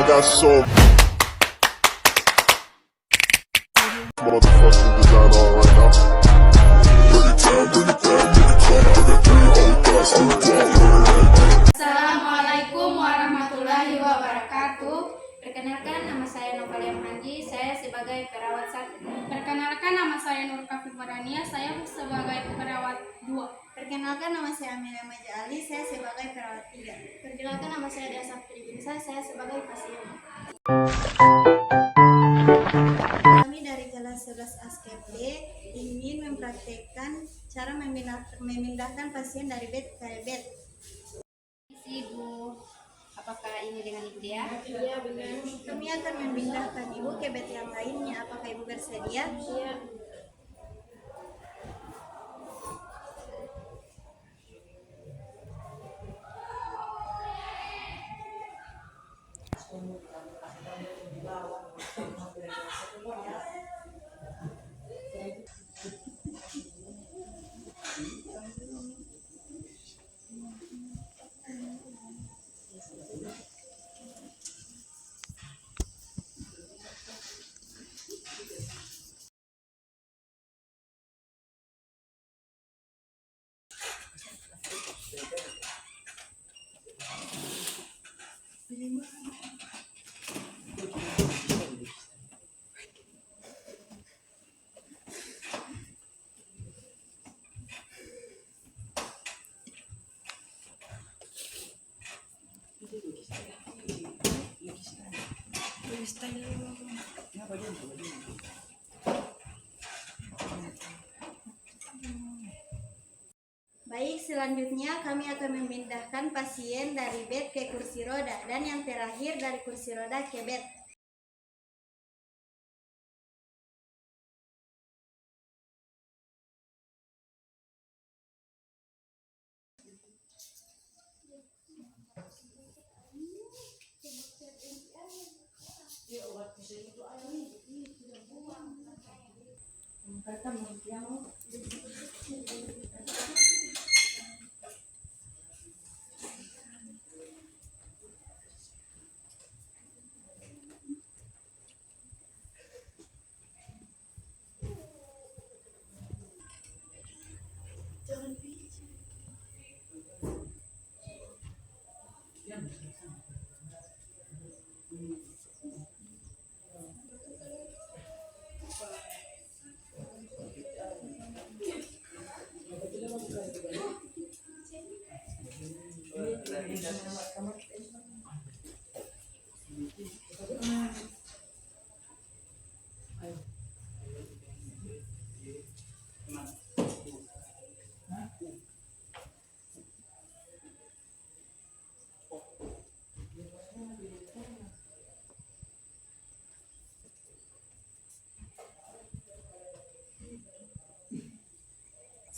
got so motherfucking design on right now. Bring it down, bring it down, make it clap, bring it down, hold fast, hold down. Assalamualaikum warahmatullahi wabarakatuh. Perkenalkan, nama saya Novalia Manji, saya sebagai perawat 1. Perkenalkan, nama saya Nur Kafi Farania, saya sebagai perawat 2. Perkenalkan, nama saya Amelia Maja Ali, saya sebagai perawat 3. Perkenalkan, nama saya Dia Sapri Binsa, saya sebagai pasien. Kami dari kelas 11 ASKP ingin mempraktekkan cara memindahkan pasien dari bed ke bed. Ibu, apakah ini dengan Ibu Dia? Iya, benar. Kami akan memindahkan ibu ke bed yang lainnya. Apakah ibu bersedia? Iya. Baik, selanjutnya kami akan memindahkan pasien dari bed ke kursi roda dan yang terakhir dari kursi roda ke bed.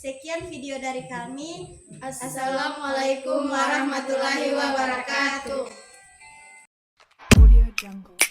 Sekian video dari kami. Assalamualaikum warahmatullahi wabarakatuh. Audio Jungle.